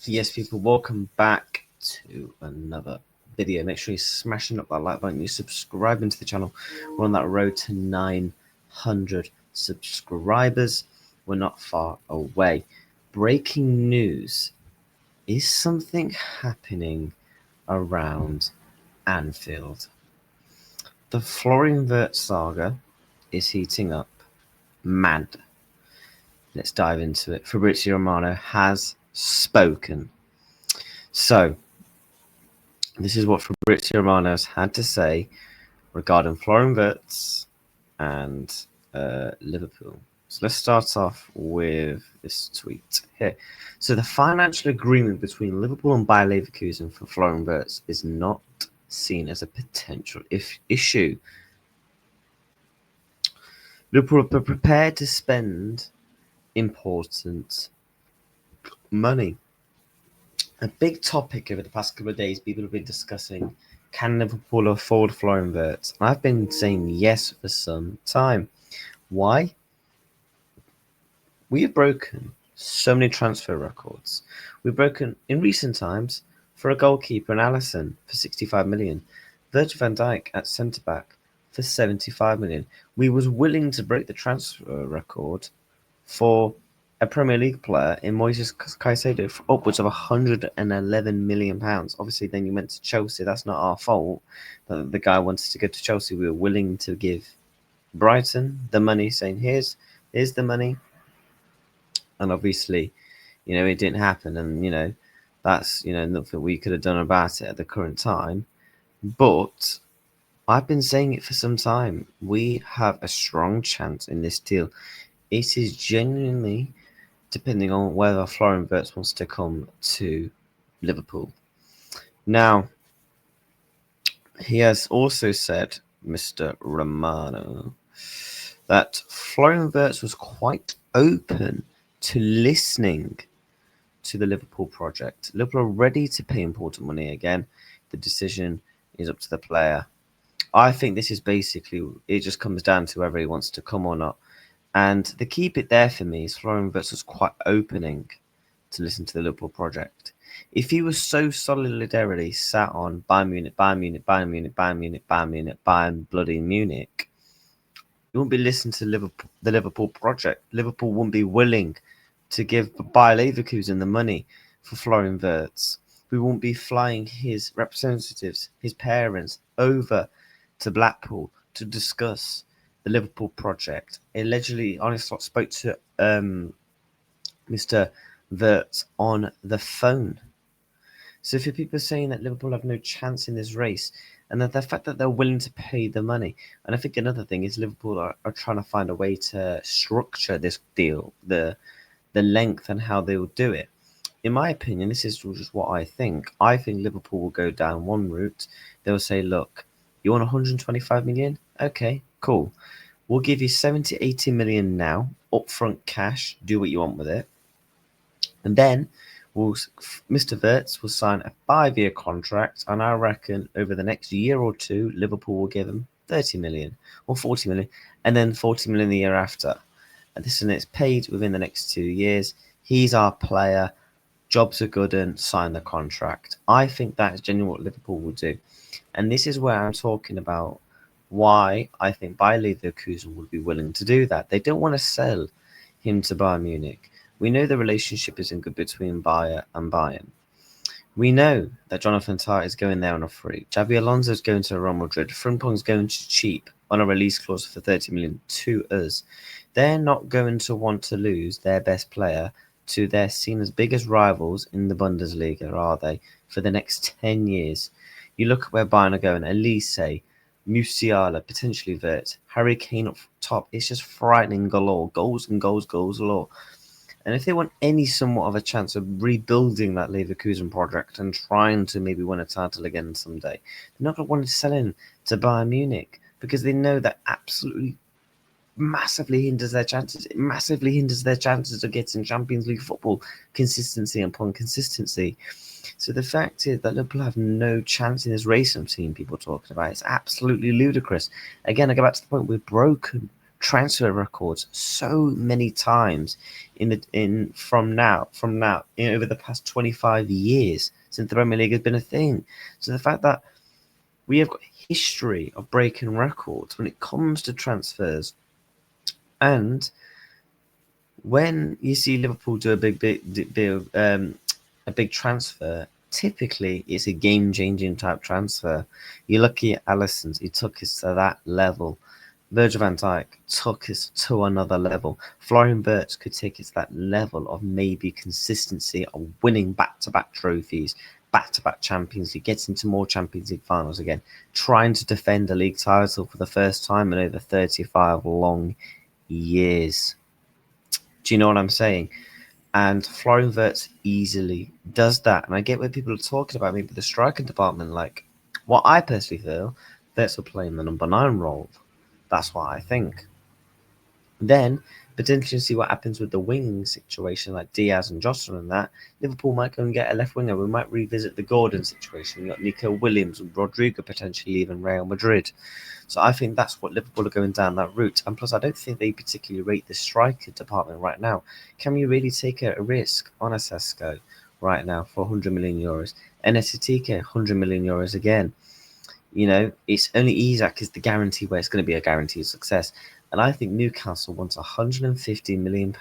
Yes, people, welcome back to another video. Make sure you're smashing up that like button, you're subscribing to the channel. We're on that road to 900 subscribers. We're not far away. Breaking news. Is something happening around Anfield? The Florian Wirtz saga is heating up. Mad. Let's dive into it. Fabrazio Romano has spoken. So, this is what Fabrazio Romano has had to say regarding Florian Wirtz and Liverpool. So let's start off with this tweet here. So the financial agreement between Liverpool and Bayer Leverkusen for Florian Wirtz is not seen as a potential issue. Liverpool are prepared to spend important money. A big topic over the past couple of days, people have been discussing, can Liverpool afford Florian Wirtz? I've been saying yes for some time. Why? We have broken so many transfer records. We've broken, in recent times, for a goalkeeper and Alisson for 65 million. Virgil van Dijk at centre-back for 75 million. We was willing to break the transfer record for a Premier League player in Moises Caicedo for upwards of £111 million. Obviously, then you went to Chelsea. That's not our fault. The guy wanted to go to Chelsea. We were willing to give Brighton the money, saying, here's the money. And obviously, it didn't happen. And, that's, nothing we could have done about it at the current time. But I've been saying it for some time. We have a strong chance in this deal. It is genuinely depending on whether Florian Wirtz wants to come to Liverpool. Now, he has also said, Mr. Romano, that Florian Wirtz was quite open to listening to the Liverpool project. Liverpool are ready to pay important money again. The decision is up to the player. I think this is basically, it just comes down to whether he wants to come or not. And the key bit there for me is Florian Wirtz was quite opening to listen to the Liverpool project. If he was so solidarily sat on Bayern Munich, Bayern Munich, Bayern Munich, Bayern Munich, Bayern Munich, Bayern bloody Munich, he wouldn't be listening to the Liverpool project. Liverpool wouldn't be willing to give Bayer Leverkusen the money for Florian Wirtz. We won't be flying his representatives, his parents, over to Blackpool to discuss the Liverpool project. Allegedly, honestly, spoke to Mr. Wirtz on the phone. So for people saying that Liverpool have no chance in this race, and that the fact that they're willing to pay the money, and I think another thing is Liverpool are trying to find a way to structure this deal, the length and how they will do it. In my opinion, this is just what I think. I think Liverpool will go down one route. They'll say, look, you want 125 million? Okay, cool. We'll give you 70, 80 million now, upfront cash, do what you want with it. And then Mr. Wirtz will sign a 5-year contract, and I reckon over the next year or two, Liverpool will give him 30 million or 40 million, and then 40 million the year after. And this is paid within the next 2 years. He's our player. Jobs are good and sign the contract. I think that is genuinely what Liverpool will do. And this is where I'm talking about why I think Bayer Leverkusen would be willing to do that. They don't want to sell him to Bayern Munich. We know the relationship isn't good between Bayer and Bayern. We know that Jonathan Tah is going there on a free. Xabi Alonso is going to Real Madrid. Frimpong's going to cheap on a release clause for 30 million to us. They're not going to want to lose their best player to their seen as biggest rivals in the Bundesliga, are they, for the next 10 years? You look at where Bayern are going, Elise, Musiala, potentially Wirtz, Harry Kane up top. It's just frightening galore. Goals and goals, goals galore. And if they want any somewhat of a chance of rebuilding that Leverkusen project and trying to maybe win a title again someday, they're not going to want to sell in to Bayern Munich because they know that absolutely massively hinders their chances. It massively hinders their chances of getting Champions League football consistency upon consistency. So the fact is that Liverpool have no chance in this race I'm seeing people talking about. It's absolutely ludicrous. Again, I go back to the point, we're broken transfer records so many times over the past 25 years since the Premier League has been a thing. So the fact that we have got history of breaking records when it comes to transfers, and when you see Liverpool do a big transfer, typically it's a game-changing type transfer. You're lucky at Alisson's; he took us to that level. Virgil van Dijk took us to another level. Florian Wirtz could take us to that level of maybe consistency of winning back-to-back trophies, back-to-back Champions League, gets into more Champions League finals again, trying to defend a league title for the first time in over 35 long years. Do you know what I'm saying? And Florian Wirtz easily does that. And I get where people are talking about maybe the striking department. Like, what I personally feel, Wirtz will play in the number 9 role. That's what I think. Then, potentially see what happens with the wing situation, like Diaz and Jota and that. Liverpool might go and get a left winger. We might revisit the Gordon situation. You got Nico Williams and Rodrigo potentially leaving Real Madrid. So I think that's what Liverpool are going down that route. And plus, I don't think they particularly rate the striker department right now. Can we really take a risk on a Sesko right now for 100 million euros? Enesitike, 100 million euros again. You know, it's only Isak is the guarantee where it's going to be a guaranteed success. And I think Newcastle wants £150 million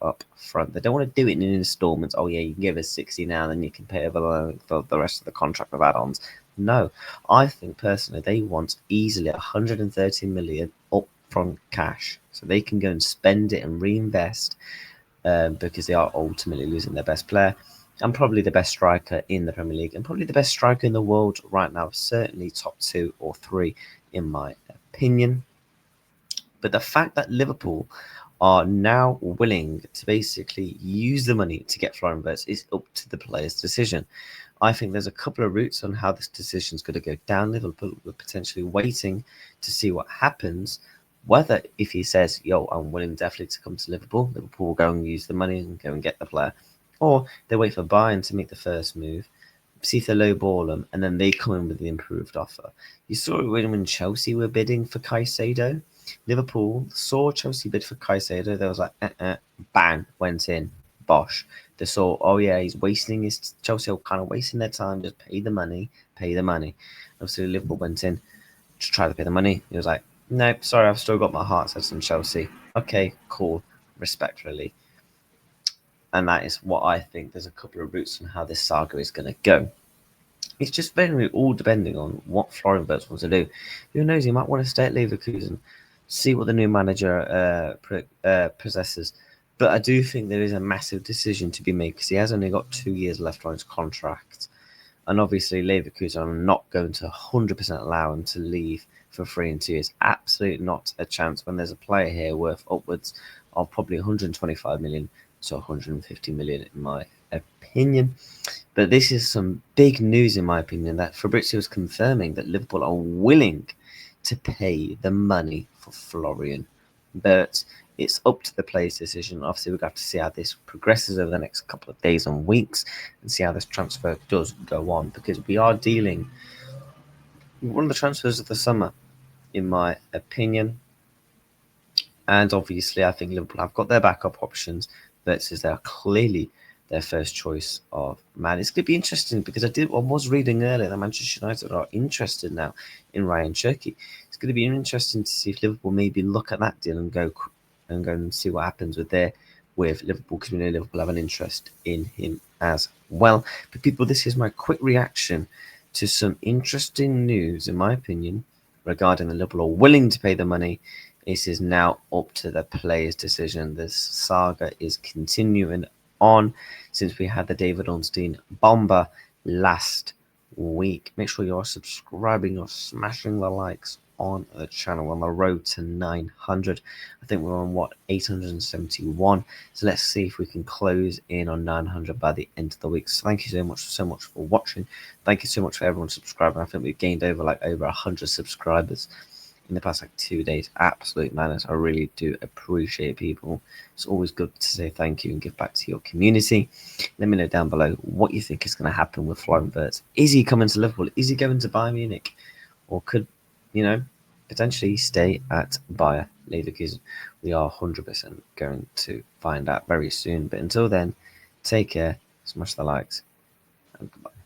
up front. They don't want to do it in installments. Oh, yeah, you can give us 60 now, then you can pay over the rest of the contract with add-ons. No, I think personally they want easily 130 million upfront cash. So they can go and spend it and reinvest because they are ultimately losing their best player. And probably the best striker in the Premier League. And probably the best striker in the world right now. Certainly top 2 or 3 in my opinion. But the fact that Liverpool are now willing to basically use the money to get Florian Wirtz is up to the player's decision. I think there's a couple of routes on how this decision is going to go down. Liverpool are potentially waiting to see what happens. Whether if he says, yo, I'm willing definitely to come to Liverpool, Liverpool will go and use the money and go and get the player. Or they wait for Bayern to make the first move, see if they lowball them, and then they come in with the improved offer. You saw it when Chelsea were bidding for Caicedo. Liverpool saw Chelsea bid for Caicedo. They was like, bang, went in, bosh. They saw, oh yeah, he's wasting his Chelsea are kind of wasting their time. Just pay the money, pay the money. Obviously, Liverpool went in to try to pay the money. He was like, no, sorry, I've still got my heart set on Chelsea. Okay, cool, respectfully. And that is what I think. There's a couple of routes on how this saga is going to go. It's just very all depending on what Florian Wirtz wants to do. Who knows? He might want to stay at Leverkusen, see what the new manager possesses. But I do think there is a massive decision to be made because he has only got 2 years left on his contract. And obviously, Leverkusen are not going to 100% allow him to leave for free in 2 years. Absolutely not a chance when there's a player here worth upwards of probably 125 million to 150 million, in my opinion. But this is some big news, in my opinion, that Fabrazio is confirming that Liverpool are willing to pay the money for Florian. But it's up to the player's decision. Obviously, we've got to see how this progresses over the next couple of days and weeks and see how this transfer does go on, because we are dealing with one of the transfers of the summer, in my opinion. And obviously, I think Liverpool have got their backup options versus they are clearly their first choice of man. It's going to be interesting because I was reading earlier that Manchester United are interested now in Ryan Cherki. It's going to be interesting to see if Liverpool maybe look at that deal and go and see what happens with Liverpool, because we know Liverpool have an interest in him as well. But people, this is my quick reaction to some interesting news, in my opinion, regarding the Liverpool are willing to pay the money. This is now up to the player's decision. This saga is continuing on since we had the David Ornstein bomber last week. Make sure you're subscribing or smashing the likes on the channel. On the road to 900. I think we're on 871. So let's see if we can close in on 900 by the end of the week. So thank you so much for watching. Thank you so much for everyone subscribing. I think we've gained over 100 subscribers in the past 2 days. Absolute madness. I really do appreciate people. It's always good to say thank you and give back to your community. Let me know down below what you think is going to happen with Florian Wirtz. Is he coming to Liverpool? Is he going to Bayern Munich? Or could, potentially stay at Bayer Leverkusen. We are 100% going to find out very soon. But until then, take care, smash the likes, and goodbye.